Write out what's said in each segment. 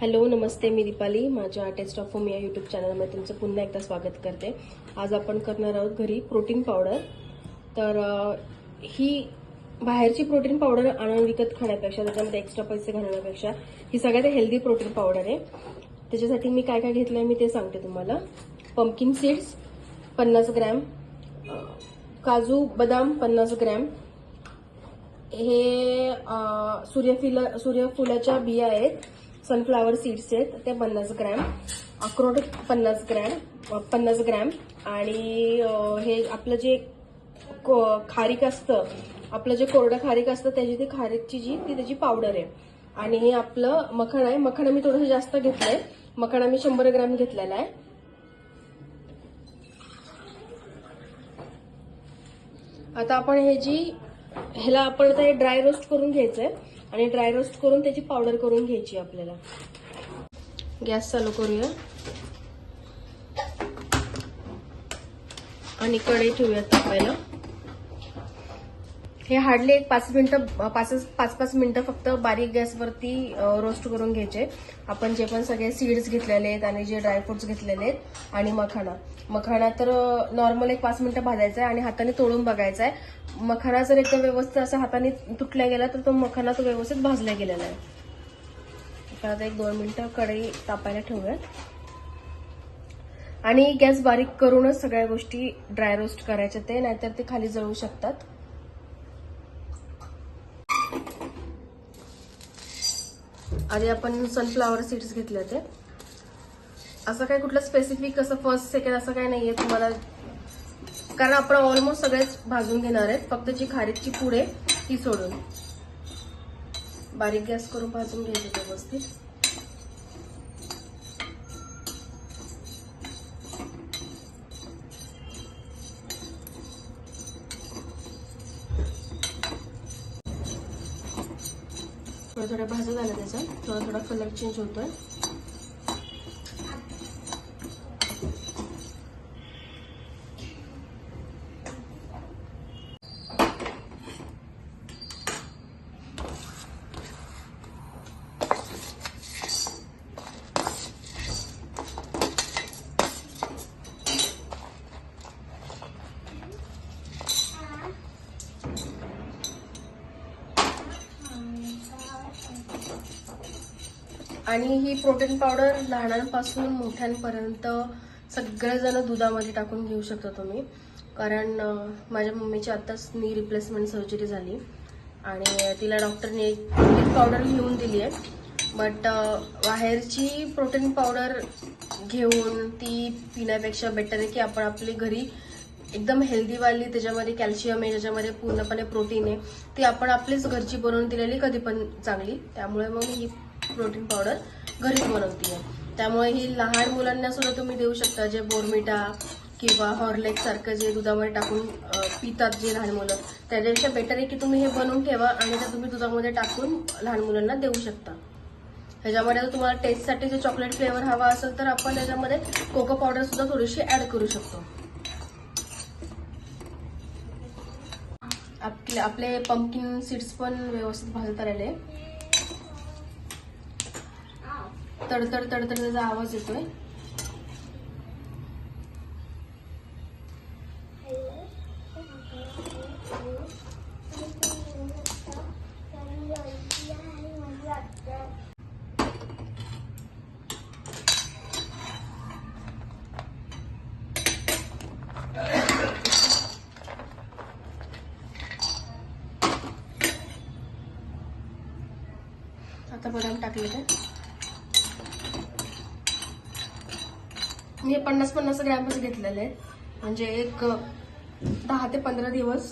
Hello नमस्ते, मी दीपाली. माझ्या taste of home या YouTube चॅनलमध्ये तुमचं पुन्हा एकदा स्वागत करते. आज आपण करणार आहोत घरी प्रोटीन पावडर. तर ही बाहेरची प्रोटीन पावडर आणून विकत खाण्यापेक्षा, त्याच्यामध्ये एक्स्ट्रा पैसे घालण्यापेक्षा ही सगळ्यात हेल्दी प्रोटीन पावडर आहे. त्याच्यासाठी मी काय काय घेतलंय मी ते सांगते तुम्हाला. पंपकिन सीड्स 50 ग्रॅम, काजू बदाम 50 ग्रॅम, हे सूर्यफुलाच्या बिया आहेत, सनफ्लावर सीड्स आहेत ते 50 ग्रॅम, अक्रोड 50 ग्रॅम आणि हे आपलं जे खारीक असतं, आपलं जे कोरडं खारीक असतं त्याची ती खारीकची त्याची पावडर आहे. आणि हे आपलं मखण आहे. मखण मी थोडंसं जास्त घेतलंय. मखणा मी 100 ग्रॅम घेतलेला आहे. आता आपण ह्याला आपण ते ड्राय रोस्ट करून घ्यायचंय आणि ड्राय रोस्ट करून त्याची पावडर करून घ्यायची आपल्याला. गॅस चालू करूया आणि कढई ठेवूयात तापायला. हे हार्डली एक 5 मिनिटं फक्त बारीक गॅसवरती रोस्ट करून घ्यायचे. आपण जे पण सगळे सीड्स घेतलेले आहेत आणि जे ड्रायफ्रुट्स घेतलेले आहेत आणि मखाना तर नॉर्मल एक 5 मिनिटं भाजायचा आहे आणि हाताने तोडून बघायचा आहे. मखाना जर एकदम व्यवस्थित असं हाताने तुटला गेला तर तो मखाना व्यवस्थित भाजला गेलेला आहे. आता 1-2 मिनिटं कढई तापायला ठेवूयात आणि गॅस बारीक करूनच सगळ्या गोष्टी ड्राय रोस्ट करायच्या, ते नाहीतर ते खाली जळू शकतात. आधी आपण सनफ्लावर सीड्स घेतले होते. असं काय कुठलं स्पेसिफिक असं फर्स्ट सेकंड असं काय नाहीये तुम्हाला, कारण आपण ऑलमोस्ट सगळेच भाजून घेणार आहेत. फक्त जी खारीकची पूड आहे ती सोडून बारीक गॅस करून भाजून घ्यायचं व्यवस्थित. थोडं भाजत आलं त्याचा थोडा कलर चेंज होतोय. आणि ही प्रोटीन पावडर लहानांपासून मोठ्यांपर्यंत सगळेजण दुधामध्ये टाकून घेऊ शकता तुम्ही. कारण माझ्या मम्मीची आत्ताच नी रिप्लेसमेंट सर्जरी झाली आणि तिला डॉक्टरने एक पावडर लिहून दिली आहे. बट बाहेरची प्रोटीन पावडर घेऊन ती पिण्यापेक्षा बेटर आहे की आपण आपली घरी एकदम हेल्दीवाली, त्याच्यामध्ये कॅल्शियम आहे, त्याच्यामध्ये पूर्णपणे प्रोटीन आहे, ती आपण आपलीच घरची बनवून दिलेली कधी पण चांगली. त्यामुळे मग ही प्रोटीन पावडर घरीच बनवते. त्यामुळे ही लहान मुलांना सुद्धा तुम्ही देऊ शकता, जे बोर्नव्हिटा किंवा हॉर्लिक्स सारखं जे दुधामध्ये टाकून पितात जे लहान मुलं, त्याच्यापेक्षा बेटर आहे की तुम्ही हे बनवून ठेवा आणि ते तुम्ही दुधामध्ये टाकून लहान मुलांना देऊ शकता. ह्याच्यामध्ये जर तुम्हाला टेस्टसाठी जे चॉकलेट फ्लेवर हवा असेल तर आपण त्याच्यामध्ये कोको पावडर सुद्धा थोडीशी ऍड करू शकतो. आपले पंपकिन सीड्स पण व्यवस्थित भाजत आलेले. तडतड त्याचा आवाज येतोय. आता बदाम टाकलेले. मी 50 ग्रॅमच घेतलेले आहेत, म्हणजे एक 10 ते 15 दिवस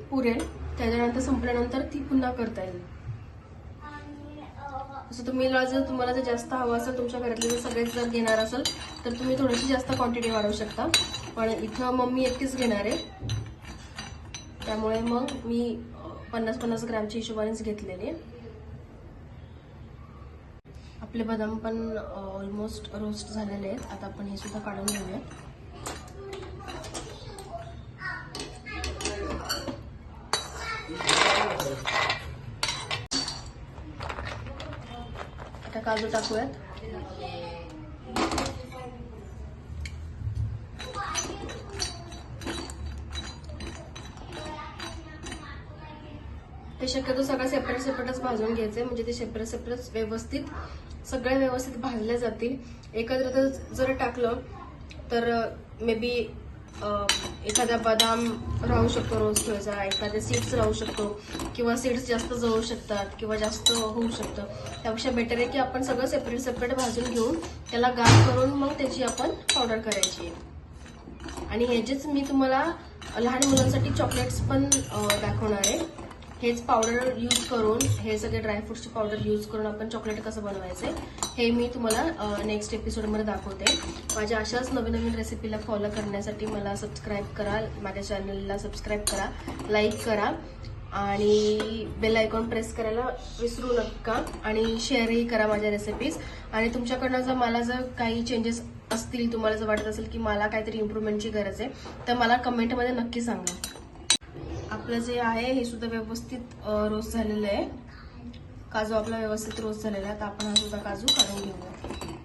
पुरेल. त्याच्यानंतर संपल्यानंतर ती पुन्हा करता येईल. असं तुम्हाला जर जास्त हवं असेल, तुमच्या घरातले जर सगळेच जर घेणार असेल तर तुम्ही थोडीशी जास्त क्वांटिटी वाढवू शकता. पण इथं मम्मी एकटीच घेणार आहे, त्यामुळे मग मी 50 ग्रॅमच्या हिशोबानेच घेतलेले. आपले बदाम पण ऑलमोस्ट रोस्ट झालेले आहेत. आता आपण हे सुद्धा काढून घेऊया. आता काजू टाकूयात. ते शक्यतो सगळं सेपरेटच भाजून घ्यायचे, म्हणजे ते सेपरेट व्यवस्थित सगळे व्यवस्थित भाजले जातील. एकत्र जर टाकलं तर मे बी एखादा बदाम राहू शकतो रोस्ट व्हायचा, एखाद्या सीड्स राहू शकतो, किंवा सीड्स जास्त जळू शकतात किंवा जास्त होऊ शकतं. त्यापेक्षा बेटर आहे की आपण सगळं सेपरेट भाजून घेऊन त्याला गार करून मग त्याची आपण पावडर करायची. आणि ह्याचेच मी तुम्हाला लहान मुलांसाठी चॉकलेट्स पण दाखवणार आहे. हेच पावडर यूज करून, हे सगळे ड्रायफ्रुट्सची पावडर यूज करून आपण चॉकलेट कसं बनवायचं हे मी तुम्हाला नेक्स्ट एपिसोडमध्ये दाखवते. माझ्या अशाच नवीन रेसिपीला फॉलो करण्यासाठी मला सबस्क्राईब करा, माझ्या चॅनलला सबस्क्राईब करा, लाईक करा आणि बेल आयकॉन प्रेस करायला विसरू नका. आणि शेअरही करा माझ्या रेसिपीज. आणि तुमच्याकडनं मला जर काही चेंजेस असतील, तुम्हाला जर वाटत असेल की मला काहीतरी इम्प्रूव्हमेंटची गरज आहे, तर मला कमेंटमध्ये नक्की सांगा. आपलं जे आहे हे सुद्धा व्यवस्थित रोस्ट झालेलं आहे. काजू आपला व्यवस्थित रोस्ट झालेला आहे. तर आपण हा सुद्धा काजू काढून घेऊया.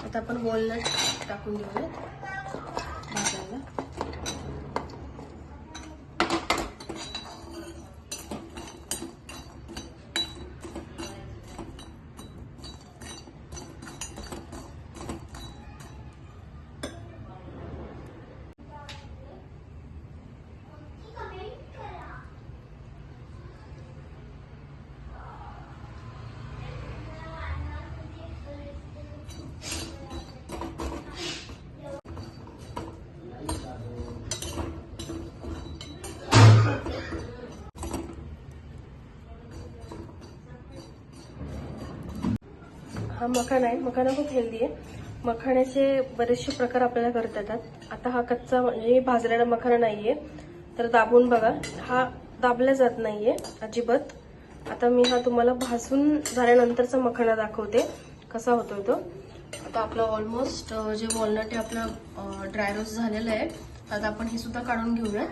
आता आपण वॉलनट टाकून घेऊया भाजायला. हा मखाना आहे. मखाना खूप हेल्दी आहे. मखाण्याचे बरेचसे प्रकार आपल्याला करता येतात. आता हा कच्चा म्हणजे भाजलेला मखाना नाहीये, तर दाबून बघा. हा दाबला जात नाहीये अजिबात. आता मी हा तुम्हाला भाजून झाल्यानंतरचा मखाना दाखवते कसा होतोय तो. आता आपला ऑलमोस्ट जे वॉलनट आहे आपलं ड्राय रोस्ट झालेलं आहे. आता आपण हे सुद्धा काढून घेऊया.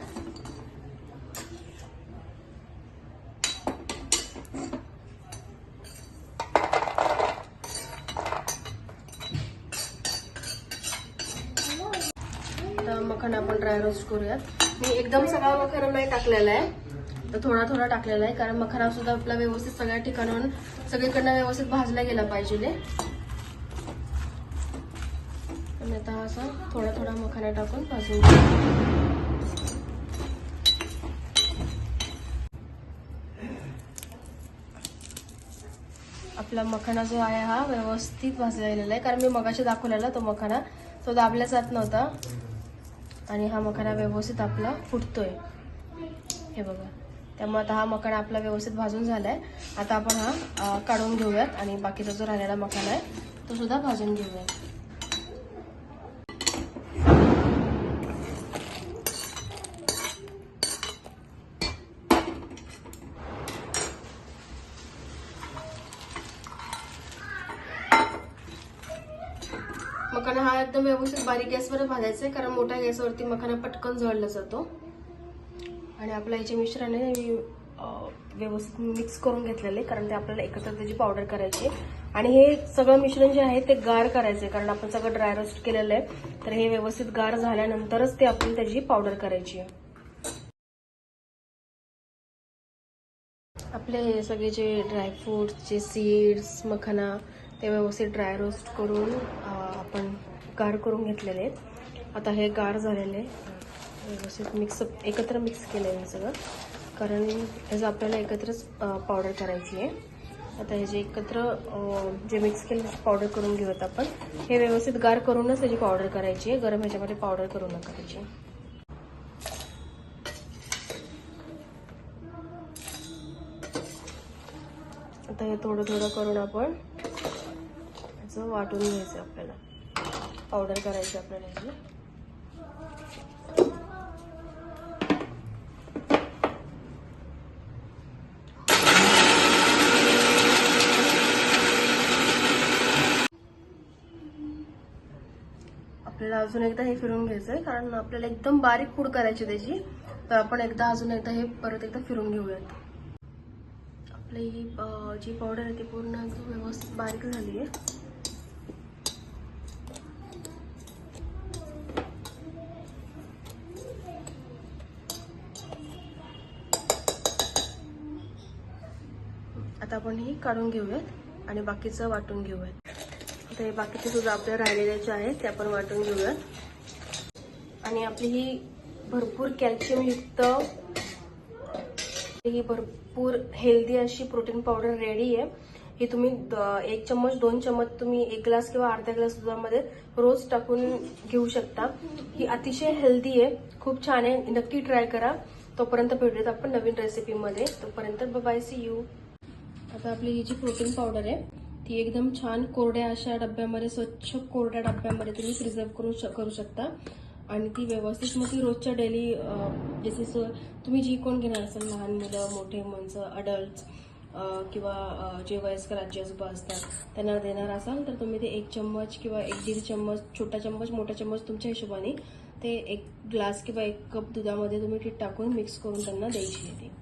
मखाना आपण ड्राय रोस्ट करूयात. मी एकदम सगळा मखाना नाही टाकलेला आहे, तर थोडा थोडा टाकलेला आहे, कारण मखाना सुद्धा आपला व्यवस्थित सगळ्या ठिकाणाहून सगळीकडनं व्यवस्थित भाजला गेला पाहिजे. आणि आता असा थोडा थोडा मखाना टाकून भाजून आपला मखाना जो आहे हा व्यवस्थित भाजला गेलेला आहे. कारण मी मगाशी दाखवलेला तो मखाना तो दाबला जात नव्हता आणि हा मखाना व्यवस्थित आपला फुटतोय, हे बघा. त्यामुळे आता हा मखाना आपला व्यवस्थित भाजून झालाय. आता आपण हा काढून घेऊयात आणि बाकीचा जो राहिलेला मखाना आहे तो सुद्धा भाजून घेऊयात. मखाना हा एकदम व्यवस्थित बारीक गॅसवर भाजायचा आहे, कारण मोठ्या गॅसवरती मखाना पटकन जळला जातो. आणि आपल्या याचे मिश्रणाने मी व्यवस्थित मिक्स करून घेतलेले, कारण ते आपल्याला एकत्र त्याची पावडर करायची आहे. आणि हे सगळं मिश्रण जे आहे ते गार करायचं आहे, कारण आपण सगळं ड्राय रोस्ट केलेलं आहे. तर हे व्यवस्थित गार झाल्यानंतरच ते आपण त्याची पावडर करायची आहे. आपले हे सगळे जे ड्रायफ्रूट्सचे सीड्स, मखाना ते व्यवस्थित ड्राय रोस्ट करून आपण गार करून घेतलेले आहेत. आता हे गार झालेले व्यवस्थित एकत्र मिक्स केलं आहे सगळं, कारण ह्याचं आपल्याला एकत्रच पावडर करायची आहे. आता हे जे एकत्र जे मिक्स केलं त्याची पावडर करून घेऊयात आपण. हे व्यवस्थित गार करूनच त्याची पावडर करायची आहे, गरम ह्याच्यामध्ये पावडर करू नका त्याची. आता हे थोडं थोडं करून आपण याचं वाटून घ्यायचं, आपल्याला पावडर करायची आपल्याला याची. आपल्याला अजून एकदा हे फिरून घ्यायचं आहे, कारण आपल्याला एकदम बारीक पूड करायची त्याची. तर आपण अजून एकदा हे परत एकदा फिरून घेऊयात. आपली ही जी पावडर आहे ती पूर्ण एकदम व्यवस्थित बारीक झाली आहे. आता आपण ही काढून घेऊयात आणि बाकीचं वाटून घेऊयात. आता हे बाकीचे सुद्धा आपल्या राहिलेले जे आहेत ते आपण वाटून घेऊयात. आणि आपली ही भरपूर कॅल्शियम युक्त, ही भरपूर हेल्दी अशी प्रोटीन पावडर रेडी आहे. ही तुम्ही 1 चम्मच 2 चम्मच तुम्ही 1 ग्लास किंवा अर्धा ग्लास दुधामध्ये रोज टाकून घेऊ शकता. ही अतिशय हेल्दी आहे, खूप छान आहे, नक्की ट्राय करा. तोपर्यंत भेटूयात आपण नवीन रेसिपीमध्ये. तोपर्यंत बाय, सी यू. आता आपली ही जी प्रोटीन पावडर आहे ती एकदम छान कोरड्या अशा डब्यामध्ये, स्वच्छ कोरड्या डब्यामध्ये तुम्ही प्रिझर्व करू शकता. आणि ती व्यवस्थित मग ती रोजच्या डेली जसे तुम्ही जी कोण घेणार असाल, लहान मुलं, मोठे माणसं, अडल्ट किंवा जे वयस्कर आजी आजोबा असतात त्यांना देणार असाल तर तुम्ही ते 1 चम्मच किंवा 1-1.5 चम्मच, छोटा चम्मच मोठा चम्मच तुमच्या हिशोबाने ते 1 ग्लास किंवा 1 कप दुधामध्ये तुम्ही ती टाकून मिक्स करून त्यांना द्यायची आहे.